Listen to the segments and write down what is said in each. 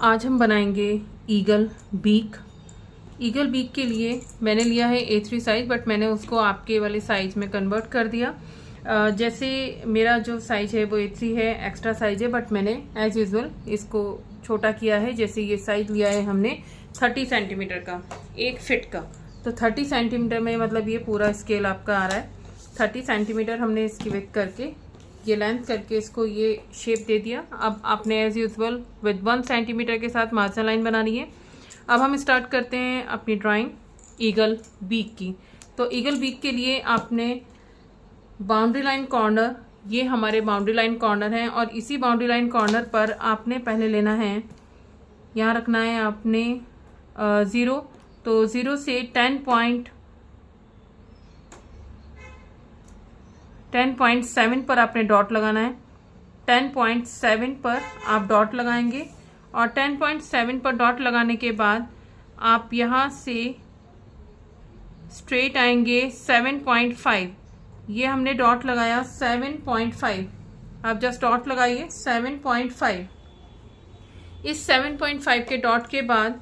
आज हम बनाएंगे ईगल बीक। ईगल बीक के लिए मैंने लिया है A3 साइज, बट मैंने उसको आपके वाले साइज में कन्वर्ट कर दिया। जैसे मेरा जो साइज है वो A3 है, एक्स्ट्रा साइज है, बट मैंने एज यूजुअल इसको छोटा किया है। जैसे ये साइज लिया है हमने 30 सेंटीमीटर का, 1 फिट का, तो 30 सेंटीमीटर में मतलब ये पूरा स्केल आपका आ रहा है। 30 सेंटीमीटर हमने इसकी विड्थ करके, ये लेंथ करके इसको ये शेप दे दिया। अब आपने एज यूजुअल विद 1 सेंटीमीटर के साथ मार्जिन लाइन बनानी है। अब हम स्टार्ट करते हैं अपनी ड्राइंग ईगल बीक की। तो ईगल बीक के लिए आपने बाउंड्री लाइन कॉर्नर, ये हमारे बाउंड्री लाइन कॉर्नर हैं, और इसी बाउंड्री लाइन कॉर्नर पर आपने पहले लेना है, यहाँ रखना है आपने 0। तो 0 से 10.7 पर आपने डॉट लगाना है। 10.7 पर आप डॉट लगाएंगे, और 10.7 पर डॉट लगाने के बाद आप यहाँ से स्ट्रेट आएंगे 7.5। ये हमने डॉट लगाया 7.5, आप जस्ट डॉट लगाइए 7.5। इस 7.5 के डॉट के बाद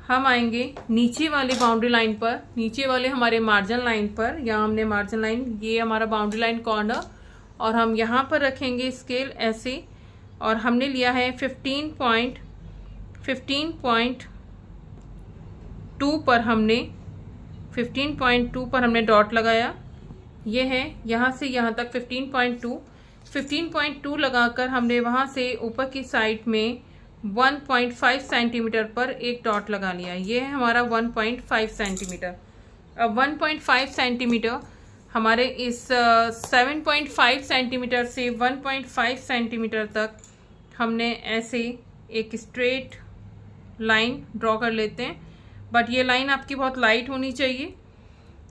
हम आएंगे नीचे वाली बाउंड्री लाइन पर, नीचे वाले हमारे मार्जिन लाइन पर। यहाँ हमने मार्जिन लाइन, ये हमारा बाउंड्री लाइन कॉर्नर, और हम यहाँ पर रखेंगे स्केल ऐसे, और हमने लिया है 15.2 पर हमने 15.2 पर हमने डॉट लगाया। ये है यहाँ से यहाँ तक 15.2 लगाकर हमने वहाँ से ऊपर की साइड में 1.5 सेंटीमीटर पर एक डॉट लगा लिया। ये है हमारा 1.5 सेंटीमीटर। अब 1.5 सेंटीमीटर हमारे इस 7.5 सेंटीमीटर से 1.5 सेंटीमीटर तक हमने ऐसे एक स्ट्रेट लाइन ड्रॉ कर लेते हैं, बट ये लाइन आपकी बहुत लाइट होनी चाहिए।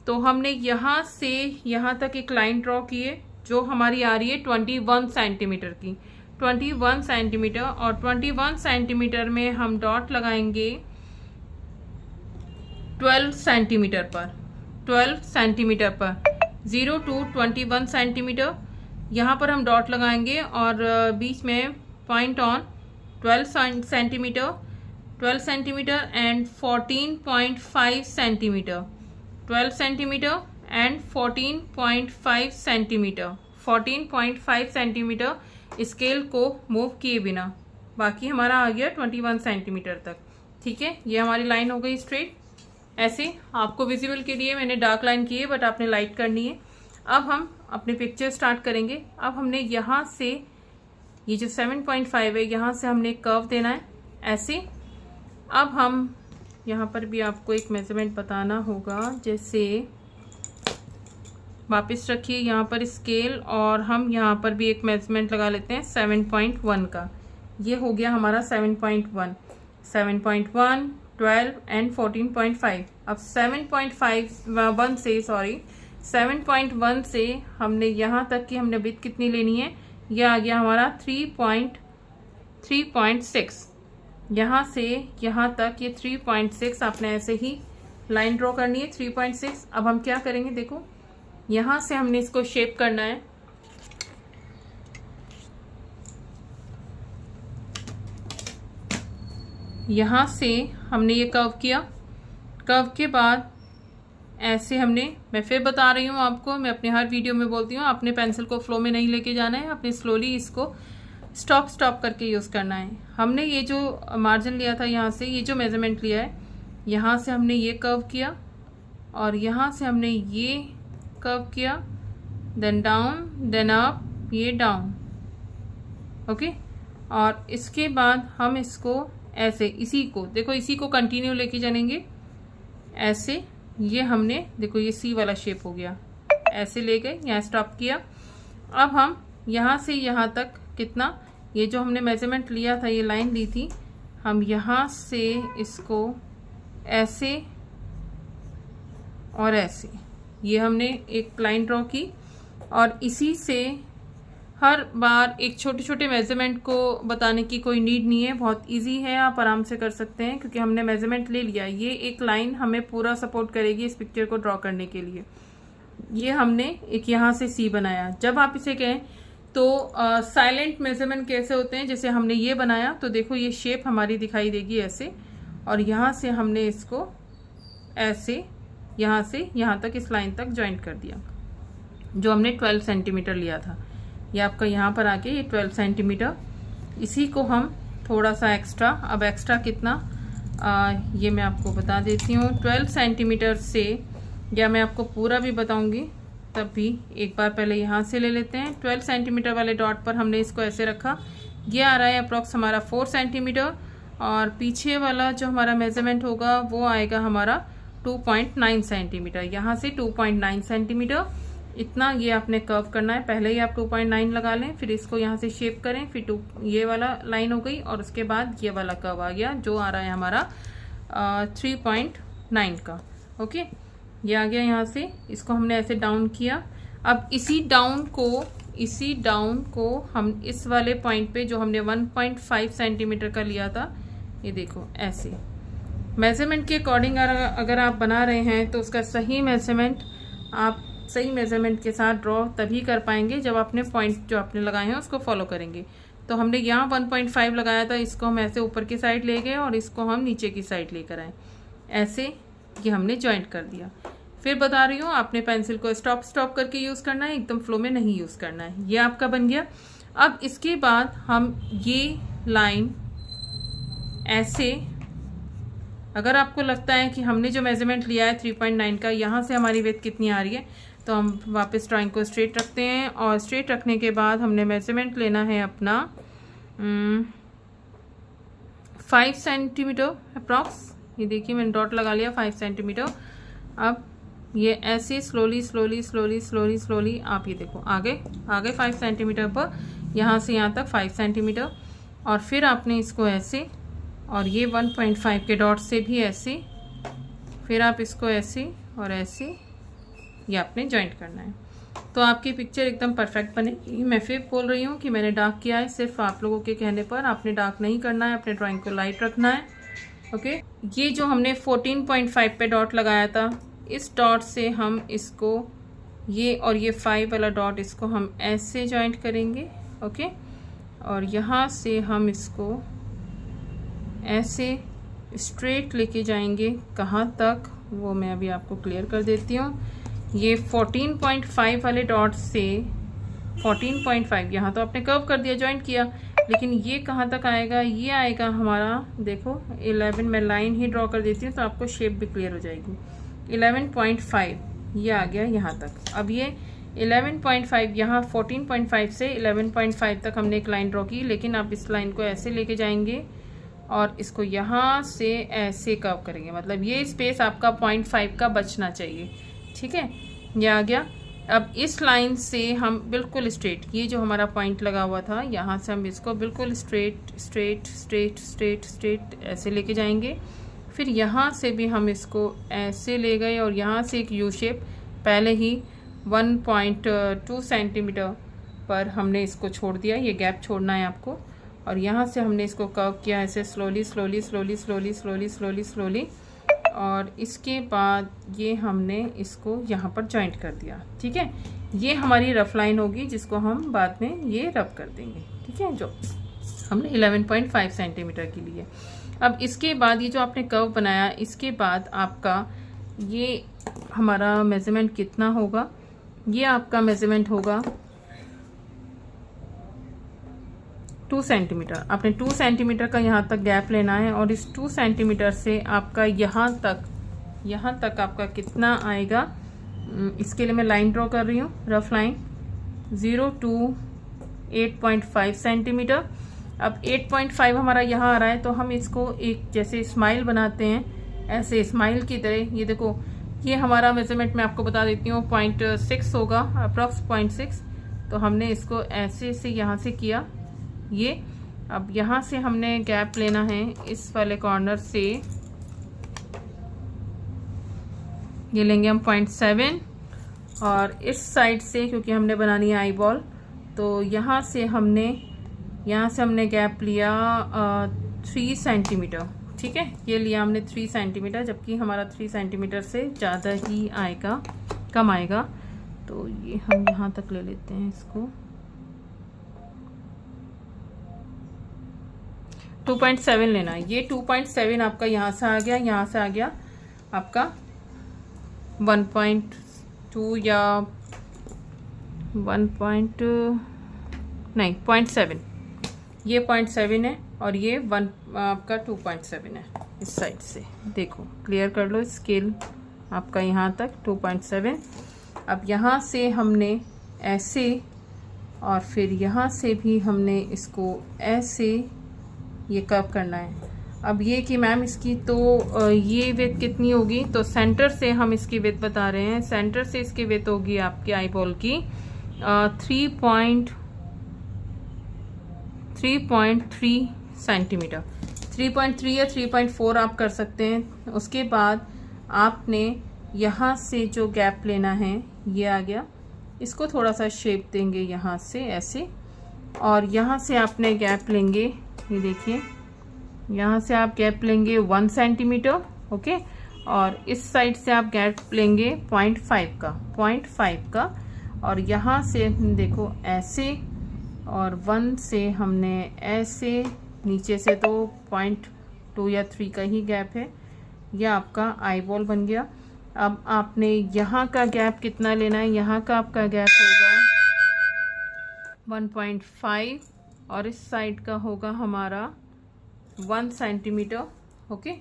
तो हमने यहाँ से यहाँ तक एक लाइन ड्रॉ की है, जो हमारी आ रही है 21 सेंटीमीटर की, 21 सेंटीमीटर। और 21 सेंटीमीटर में हम डॉट लगाएंगे 12 सेंटीमीटर पर, 12 सेंटीमीटर पर 0 to 21 सेंटीमीटर यहाँ पर हम डॉट लगाएंगे, और बीच में point on 12 centimetre, 12 centimetre and 14.5 centimetre, 12 centimetre and 14.5 centimetre, 14.5 centimetre scale को मूव किए बिना। बाकी हमारा आ गया 21 सेंटीमीटर तक। ठीक है, ये हमारी लाइन हो गई स्ट्रेट। ऐसे आपको विजिबल के लिए मैंने डार्क लाइन की है, बट आपने लाइट करनी है। अब हम अपनी पिक्चर स्टार्ट करेंगे। अब हमने यहाँ से ये जो 7.5 है, यहाँ से हमने कर्व देना है ऐसे। अब हम यहाँ पर भी आपको एक मेजरमेंट बताना होगा। जैसे वापस रखिए यहाँ पर स्केल, और हम यहाँ पर भी एक मेजरमेंट लगा लेते हैं 7.1 का। ये हो गया हमारा 7.1, 7.1, 12 एंड 14.5। अब 7.1 से हमने यहाँ तक की हमने विड्थ कितनी लेनी है, यह आ गया हमारा 3.6। यहाँ से यहाँ तक ये 3.6 आपने ऐसे ही लाइन ड्रॉ करनी है, 3.6। अब हम क्या करेंगे, देखो यहाँ से हमने इसको शेप करना है। यहाँ से हमने ये कर्व किया, कर्व के बाद ऐसे हमने, मैं फिर बता रही हूँ आपको, मैं अपने हर वीडियो में बोलती हूँ, अपने पेंसिल को फ्लो में नहीं लेके जाना है, अपने स्लोली इसको स्टॉप करके यूज़ करना है। हमने ये जो मार्जिन लिया था, यहाँ से ये जो मेजरमेंट लिया है, यहाँ से हमने ये कर्व किया, और यहाँ से हमने ये कर्व किया, देन डाउन, देन अप, ये डाउन। ओके, और इसके बाद हम इसको ऐसे, इसी को देखो, इसी को कंटिन्यू लेके जाएंगे ऐसे। ये हमने देखो, ये सी वाला शेप हो गया, ऐसे ले गए, यहाँ स्टॉप किया। अब हम यहाँ से यहाँ तक कितना, ये जो हमने मेजरमेंट लिया था, ये लाइन ली थी, हम यहाँ से इसको ऐसे और ऐसे, ये हमने एक लाइन ड्रॉ की। और इसी से हर बार एक छोटे छोटे मेजरमेंट को बताने की कोई नीड नहीं है, बहुत इजी है, आप आराम से कर सकते हैं, क्योंकि हमने मेजरमेंट ले लिया। ये एक लाइन हमें पूरा सपोर्ट करेगी इस पिक्चर को ड्रॉ करने के लिए। ये हमने एक यहाँ से सी बनाया। जब आप इसे कहें तो साइलेंट मेजरमेंट कैसे होते हैं, जैसे हमने ये बनाया तो देखो ये शेप हमारी दिखाई देगी ऐसे, और यहाँ से हमने इसको ऐसे यहाँ से यहाँ तक इस लाइन तक ज्वाइंट कर दिया, जो हमने 12 सेंटीमीटर लिया था। ये आपका यहाँ पर आके ये 12 सेंटीमीटर, इसी को हम थोड़ा सा एक्स्ट्रा, अब एक्स्ट्रा कितना ये मैं आपको बता देती हूँ। 12 सेंटीमीटर से, या मैं आपको पूरा भी बताऊंगी तब भी, एक बार पहले यहाँ से ले लेते हैं। 12 सेंटीमीटर वाले डॉट पर हमने इसको ऐसे रखा, ये आ रहा है अप्रॉक्स हमारा 4 सेंटीमीटर, और पीछे वाला जो हमारा मेजरमेंट होगा वो आएगा हमारा 2.9 सेंटीमीटर। यहाँ से 2.9 सेंटीमीटर इतना ये आपने कर्व करना है। पहले ही आप 2.9 लगा लें, फिर इसको यहाँ से शेप करें, फिर ये वाला लाइन हो गई, और उसके बाद ये वाला कर्व आ गया जो आ रहा है हमारा 3.9 का। ओके, ये आ गया यहाँ से, इसको हमने ऐसे डाउन किया। अब इसी डाउन को हम इस वाले पॉइंट पे जो हमने 1.5 सेंटीमीटर का लिया था, ये देखो ऐसे मेजरमेंट के अकॉर्डिंग अगर आप बना रहे हैं तो उसका सही मेजरमेंट आप सही मेजरमेंट के साथ ड्रॉ तभी कर पाएंगे जब आपने पॉइंट जो आपने लगाए हैं उसको फॉलो करेंगे। तो हमने यहाँ 1.5 लगाया था, इसको हम ऐसे ऊपर की साइड ले गए और इसको हम नीचे की साइड लेकर आए, ऐसे ये हमने ज्वाइंट कर दिया। फिर बता रही हूँ, आपने पेंसिल को स्टॉप करके यूज़ करना है, एकदम फ्लो में नहीं यूज़ करना है। ये आपका बन गया। अब इसके बाद हम ये लाइन ऐसे, अगर आपको लगता है कि हमने जो मेजरमेंट लिया है 3.9 का, यहाँ से हमारी विड्थ कितनी आ रही है, तो हम वापस ड्राइंग को स्ट्रेट रखते हैं, और स्ट्रेट रखने के बाद हमने मेजरमेंट लेना है अपना 5 सेंटीमीटर अप्रॉक्स। ये देखिए मैंने डॉट लगा लिया 5 सेंटीमीटर। अब ये ऐसे स्लोली आप ये देखो आगे 5 सेंटीमीटर पर, यहाँ से यहाँ तक 5 सेंटीमीटर, और फिर आपने इसको ऐसे, और ये 1.5 के डॉट से भी ऐसे, फिर आप इसको ऐसे और ऐसे ये आपने ज्वाइंट करना है, तो आपकी पिक्चर एकदम परफेक्ट बनेगी। मैं फिर बोल रही हूँ कि मैंने डार्क किया है सिर्फ आप लोगों के कहने पर, आपने डार्क नहीं करना है, अपने ड्राइंग को लाइट रखना है। ओके, ये जो हमने 14.5 पे डॉट लगाया था, इस डॉट से हम इसको ये और ये 5 वाला डॉट, इसको हम ऐसे ज्वाइंट करेंगे। ओके, और यहाँ से हम इसको ऐसे स्ट्रेट लेके जाएंगे, कहाँ तक वो मैं अभी आपको क्लियर कर देती हूँ। ये 14.5 वाले डॉट से 14.5, यहाँ तो आपने कर्व कर दिया, ज्वाइंट किया, लेकिन ये कहाँ तक आएगा, ये आएगा हमारा, देखो 11, मैं लाइन ही ड्रॉ कर देती हूँ तो आपको शेप भी क्लियर हो जाएगी। 11.5 ये आ गया यहाँ तक। अब ये 11.5 यहाँ 14.5 से 11.5 तक हमने एक लाइन ड्रॉ की, लेकिन आप इस लाइन को ऐसे लेके जाएंगे और इसको यहाँ से ऐसे कर्व करेंगे, मतलब ये स्पेस आपका 0.5 का बचना चाहिए। ठीक है, ये आ गया। अब इस लाइन से हम बिल्कुल स्ट्रेट, ये जो हमारा पॉइंट लगा हुआ था, यहाँ से हम इसको बिल्कुल स्ट्रेट ऐसे लेके जाएंगे। फिर यहाँ से भी हम इसको ऐसे ले गए, और यहाँ से एक यू शेप, पहले ही 1.2 सेंटीमीटर पर हमने इसको छोड़ दिया, ये गैप छोड़ना है आपको, और यहाँ से हमने इसको कर्व किया ऐसे स्लोली, और इसके बाद ये हमने इसको यहाँ पर जॉइंट कर दिया। ठीक है, ये हमारी रफ लाइन होगी जिसको हम बाद में ये रब कर देंगे। ठीक है, जो हमने 11.5 सेंटीमीटर की लिए। अब इसके बाद ये जो आपने कर्व बनाया, इसके बाद आपका ये हमारा मेजरमेंट कितना होगा, ये आपका मेजरमेंट होगा 2 सेंटीमीटर। आपने 2 सेंटीमीटर का यहाँ तक गैप लेना है, और इस 2 सेंटीमीटर से आपका यहाँ तक आपका कितना आएगा, इसके लिए मैं लाइन ड्रॉ कर रही हूँ, रफ लाइन 0 to 8.5 सेंटीमीटर। अब 8.5 हमारा यहाँ आ रहा है, तो हम इसको एक जैसे स्माइल बनाते हैं, ऐसे स्माइल की तरह। ये देखो, ये हमारा मेजरमेंट मैं आपको बता देती हूँ 0.6 होगा, अप्रॉक्स 0.6। तो हमने इसको ऐसे से यहाँ से किया ये। अब यहाँ से हमने गैप लेना है इस वाले कॉर्नर से, ये लेंगे हम 0.7, और इस साइड से क्योंकि हमने बनानी है आई बॉल, तो यहाँ से हमने गैप लिया 3 सेंटीमीटर। ठीक है, ये लिया हमने 3 सेंटीमीटर, जबकि हमारा 3 सेंटीमीटर से ज़्यादा ही आएगा, कम आएगा। तो ये हम यहाँ तक ले लेते हैं इसको, 2.7 लेना है। ये 2.7 आपका यहाँ से आ गया, यहाँ से आ गया आपका 1.2 या 0.7, ये 0.7 है और ये आपका 2.7 है। इस साइड से देखो, क्लियर कर लो, स्केल आपका यहाँ तक 2.7। अब यहाँ से हमने ऐसे और फिर यहाँ से भी हमने इसको ऐसे ये कर्व करना है। अब ये कि मैम इसकी तो ये विड्थ कितनी होगी, तो सेंटर से हम इसकी विड्थ बता रहे हैं। सेंटर से इसकी विड्थ होगी आपकी आई बॉल की 3.3 सेंटीमीटर, 3.3 या 3.4 आप कर सकते हैं। उसके बाद आपने यहाँ से जो गैप लेना है ये आ गया, इसको थोड़ा सा शेप देंगे यहाँ से ऐसे, और यहाँ से आपने गैप लेंगे, ये देखिए यहाँ से आप गैप लेंगे 1 सेंटीमीटर, ओके। और इस साइड से आप गैप लेंगे 0.5 का, और यहाँ से देखो ऐसे, और 1 से हमने ऐसे, नीचे से तो 0.2 या 3 का ही गैप है। यह आपका आई बॉल बन गया। अब आपने यहाँ का गैप कितना लेना है, यहाँ का आपका गैप होगा 1.5 और इस साइड का होगा हमारा 1 सेंटीमीटर, ओके।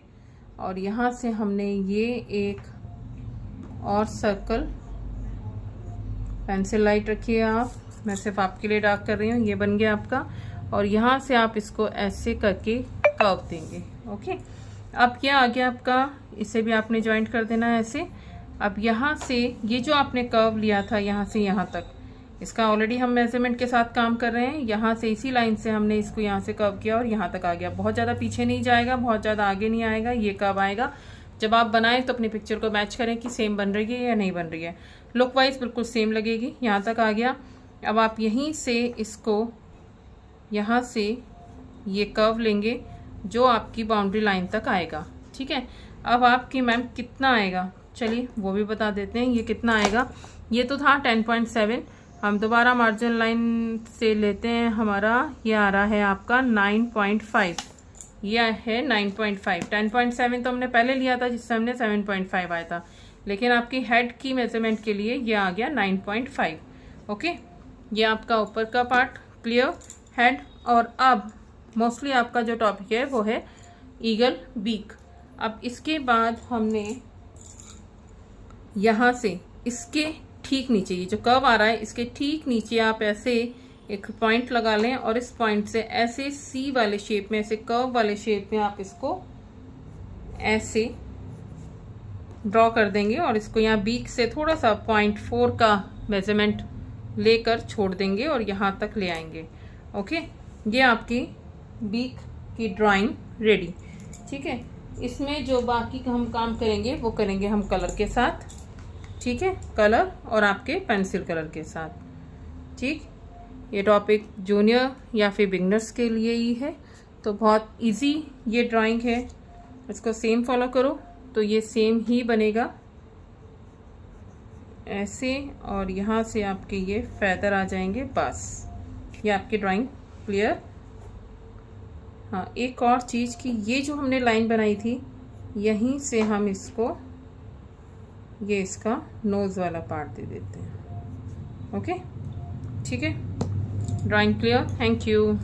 और यहाँ से हमने ये एक और सर्कल, पेंसिल लाइट रखिए आप, मैं सिर्फ आपके लिए डार्क कर रही हूँ, ये बन गया आपका। और यहाँ से आप इसको ऐसे करके कर्व देंगे, ओके। अब क्या आ गया आपका, इसे भी आपने ज्वाइंट कर देना है ऐसे। अब यहाँ से ये जो आपने कर्व लिया था यहाँ से यहाँ तक, इसका ऑलरेडी हम मेजरमेंट के साथ काम कर रहे हैं। यहाँ से इसी लाइन से हमने इसको यहाँ से कर्व किया और यहाँ तक आ गया। बहुत ज़्यादा पीछे नहीं जाएगा, बहुत ज़्यादा आगे नहीं आएगा, ये कर्व आएगा। जब आप बनाएं तो अपनी पिक्चर को मैच करें कि सेम बन रही है या नहीं बन रही है। लुक वाइज बिल्कुल सेम लगेगी। यहाँ तक आ गया। अब आप यहीं से इसको, यहाँ से ये कर्व लेंगे जो आपकी बाउंड्री लाइन तक आएगा, ठीक है। अब आपकी मैम कितना आएगा, चलिए वो भी बता देते हैं। ये कितना आएगा, ये तो था 10.7, हम दोबारा मार्जिन लाइन से लेते हैं। हमारा ये आ रहा है आपका 9.5, ये है 9.5। 10.7 तो हमने पहले लिया था जिससे हमने 7.5 आया था, लेकिन आपकी हेड की मेजरमेंट के लिए ये आ गया 9.5, ओके। ये आपका ऊपर का पार्ट क्लियर, हेड। और अब मोस्टली आपका जो टॉपिक है वो है ईगल बीक। अब इसके बाद हमने यहाँ से इसके ठीक नीचे, ये जो कर्व आ रहा है इसके ठीक नीचे आप ऐसे एक पॉइंट लगा लें और इस पॉइंट से ऐसे सी वाले शेप में, ऐसे कर्व वाले शेप में आप इसको ऐसे ड्रॉ कर देंगे और इसको यहाँ बीक से थोड़ा सा 0.4 का मेजरमेंट लेकर छोड़ देंगे और यहाँ तक ले आएंगे, ओके। ये आपकी बीक की ड्राइंग रेडी, ठीक है। इसमें जो बाकी का हम काम करेंगे वो करेंगे हम कलर के साथ, ठीक है, कलर और आपके पेंसिल कलर के साथ, ठीक। ये टॉपिक जूनियर या फिर बिगनर्स के लिए ही है, तो बहुत इजी ये ड्राइंग है। इसको सेम फॉलो करो तो ये सेम ही बनेगा ऐसे, और यहाँ से आपके ये फेदर आ जाएंगे, बस ये आपकी ड्राइंग क्लियर। हाँ, एक और चीज़ कि ये जो हमने लाइन बनाई थी यहीं से हम इसको, ये इसका नोज़ वाला पार्ट दे देते हैं, ओके, ठीक है। Drawing clear, thank you.